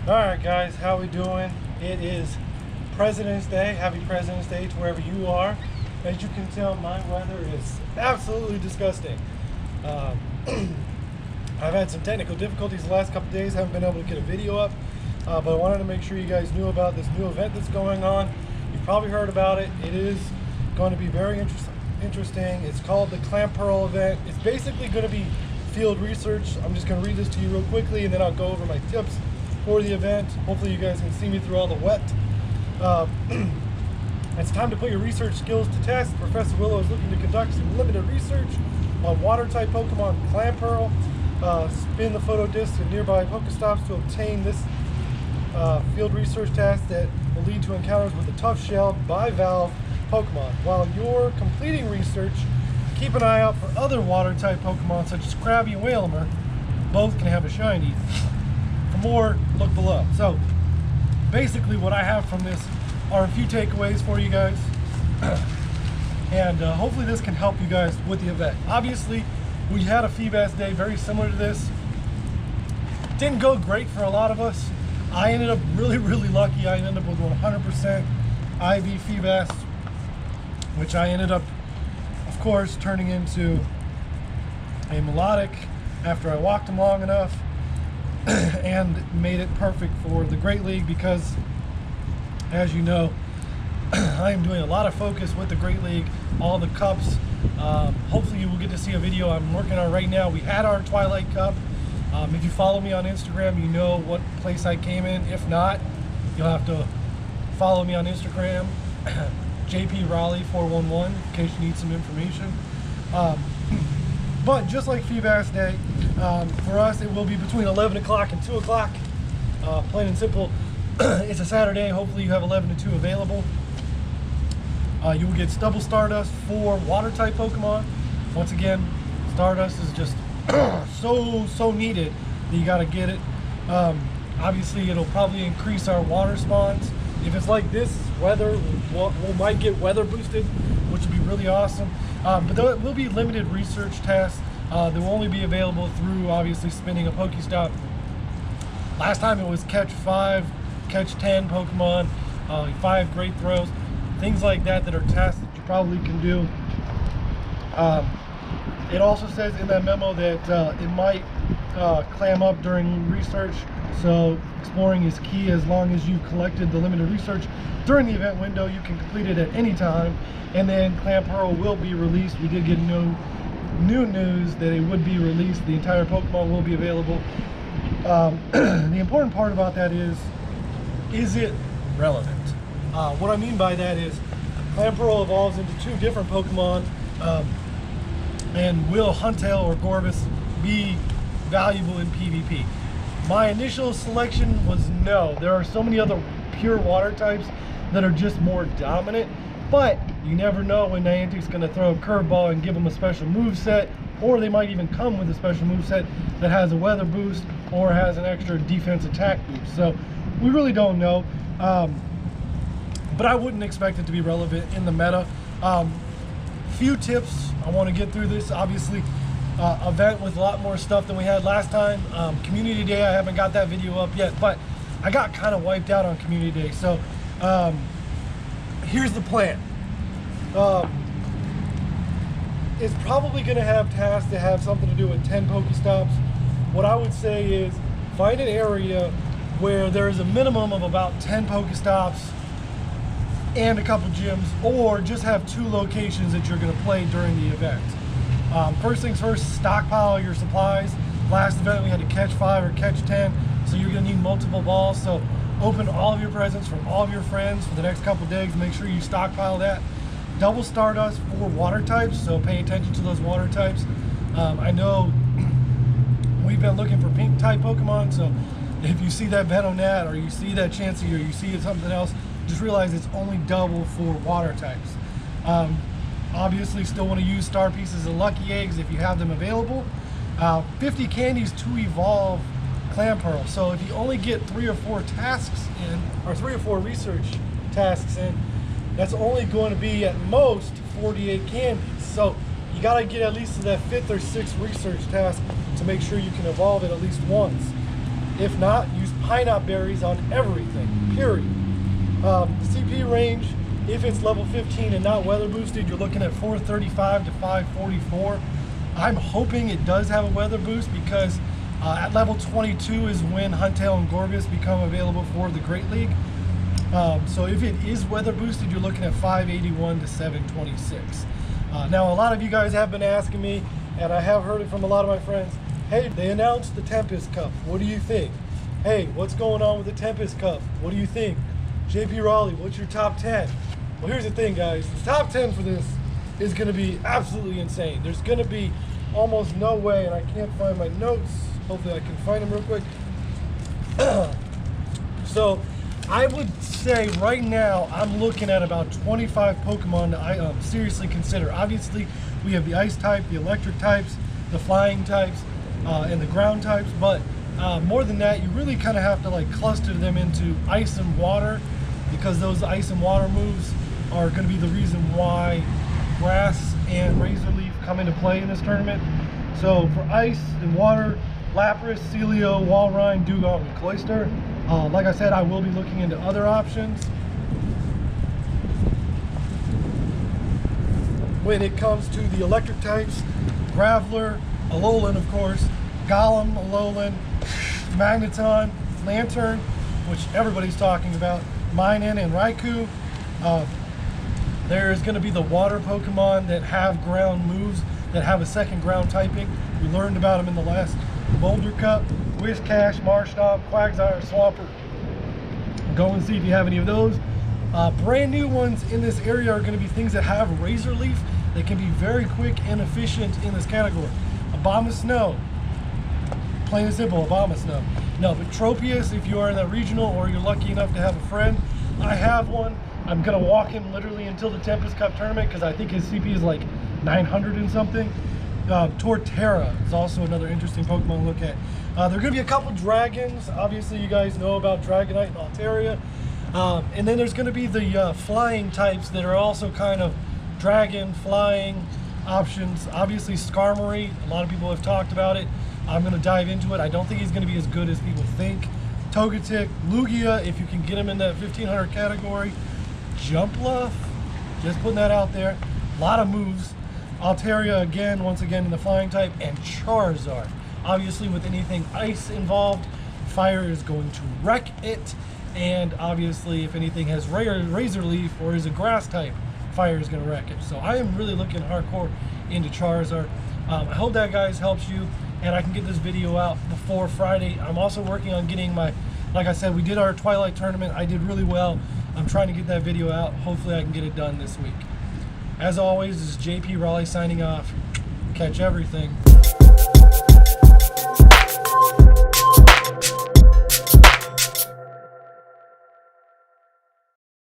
Alright guys, how we doing? It is President's Day. Happy President's Day to wherever you are. As you can tell, my weather is absolutely disgusting. I've had some technical difficulties the last couple of days, haven't been able to get a video up, but I wanted to make sure you guys knew about this new event that's going on. You've probably heard about it. It is going to be very interesting. It's called the Clamperl event. It's basically going to be field research. I'm just going to read this to you real quickly and then I'll go over my tips for the event. Hopefully you guys can see me through all the wet. It's time to put your research skills to test. Professor Willow is looking to conduct some limited research on water-type Pokemon Clamperl. Spin the photo disc in nearby Pokestops to obtain this field research task that will lead to encounters with the tough-shelled bivalve Pokemon. While you're completing research, keep an eye out for other water-type Pokemon such as Krabby and Whalmer. Both can have a shiny. For more, look below. So, basically what I have from this are a few takeaways for you guys. And hopefully this can help you guys with the event. Obviously, we had a Feebas day very similar to this. Didn't go great for a lot of us. I ended up really lucky. I ended up with 100% IV Feebas, which I ended up, of course, turning into a melodic after I walked them long enough and made it perfect for the Great League because, as you know, I am doing a lot of focus with the Great League, all the cups. Hopefully you will get to see a video I'm working on right now. We had our Twilight Cup. If you follow me on Instagram, you know what place I came in. If not, you'll have to follow me on Instagram, JP Raleigh 411, in case you need some information. But just like Feebas Day, for us it will be between 11 o'clock and 2 o'clock. Plain and simple. It's a Saturday. Hopefully you have 11 to 2 available. You will get Stubble Stardust for water-type Pokemon. Once again, Stardust is just so needed that you gotta get it. Obviously, it'll probably increase our water spawns. If it's like this weather, we might get weather boosted, which would be really awesome. But there will be limited research tests. They will only be available through, obviously, spinning a Pokestop. Last time it was catch 5, catch 10 Pokemon, 5 great throws, things like that are tests that you probably can do. It also says in that memo that it might clam up during research, so exploring is key. As long as you've collected the limited research during the event window, you can complete it at any time. And then Clamperl will be released. We did get new news that it would be released. The entire Pokemon will be available. The important part about that is it relevant? What I mean by that is Clamperl evolves into 2 different Pokemon, and will Huntail or Gorbis be valuable in PvP? My initial selection was no. There are so many other pure water types that are just more dominant, but you never know when Niantic's going to throw a curveball and give them a special move set, or they might even come with a special move set that has a weather boost or has an extra defense attack boost. So we really don't know. But I wouldn't expect it to be relevant in the meta. Few tips. I want to get through this. Obviously, event with a lot more stuff than we had last time. Community Day, I haven't got that video up yet, but I got kind of wiped out on Community Day. So here's the plan. It's probably going to have tasks that have something to do with 10 Pokestops. What I would say is find an area where there is a minimum of about 10 Pokestops and a couple gyms, or just have 2 locations that you're going to play during the event. First things first, stockpile your supplies. Last event we had to catch 5 or catch 10, so you're going to need multiple balls. So open all of your presents from all of your friends for the next couple days. Make sure you stockpile that. Double Stardust for water types, so pay attention to those water types. I know we've been looking for pink type Pokemon, so if you see that Venonat or you see that Chansey or you see something else, just realize it's only double for water types. Obviously still want to use star pieces and lucky eggs if you have them available. 50 candies to evolve Clamperl. So if you only get 3 or 4 tasks in, or 3 or 4 research tasks in, that's only going to be at most 48 candies. So you got to get at least to that 5th or 6th research task to make sure you can evolve it at least once. If not, use pineapple berries on everything, period. The CP range, if it's level 15 and not weather boosted, you're looking at 435 to 544. I'm hoping it does have a weather boost because at level 22 is when Huntail and Gorbis become available for the Great League. So if it is weather boosted, you're looking at 581 to 726. Now, a lot of you guys have been asking me, and I have heard it from a lot of my friends, hey, they announced the Tempest Cup. What do you think? Hey, what's going on with the Tempest Cup? What do you think? JP Raleigh, what's your top 10? Well, here's the thing, guys. The top 10 for this is going to be absolutely insane. There's going to be almost no way, and I can't find my notes. Hopefully I can find them real quick. So I would say right now I'm looking at about 25 Pokemon that I seriously consider. Obviously, we have the ice type, the electric types, the flying types, and the ground types, but more than that, you really kind of have to like cluster them into ice and water, because those ice and water moves are going to be the reason why grass and razor leaf come into play in this tournament. So for ice and water, Lapras, Celio, Walrein, Dugong, and Cloyster. Like I said, I will be looking into other options. When it comes to the electric types, Graveler, Alolan of course, Golem, Alolan, Magneton, Lantern, which everybody's talking about, Minun, and Raikou. There's going to be the water Pokemon that have ground moves, that have a second ground typing. We learned about them in the last Boulder Cup. Whiscash, Marshtomp, Quagsire, Swampert. Go and see if you have any of those. Brand new ones in this area are going to be things that have Razor Leaf. They can be very quick and efficient in this category. Abomasnow. Plain and simple, Abomasnow. No, but Tropius, if you are in that regional or you're lucky enough to have a friend, I have one. I'm going to walk him literally until the Tempest Cup tournament because I think his CP is like 900 and something. Torterra is also another interesting Pokemon to look at. There are going to be a couple dragons. Obviously, you guys know about Dragonite and Altaria. And then there's going to be the flying types that are also kind of dragon, flying options. Obviously, Skarmory, a lot of people have talked about it. I'm going to dive into it. I don't think he's going to be as good as people think. Togetic, Lugia, if you can get him in that 1500 category. Jumpluff, just putting that out there. A lot of moves. Altaria again, once again in the flying type, and Charizard. Obviously, with anything ice involved, fire is going to wreck it. And obviously, if anything has Razor Leaf or is a grass type, fire is going to wreck it. So I am really looking hardcore into Charizard. I hope that, guys, helps you, and I can get this video out before Friday. I'm also working on getting my, like I said, we did our Twilight tournament. I did really well. I'm trying to get that video out. Hopefully I can get it done this week. As always, this is JP Raleigh signing off. Catch everything.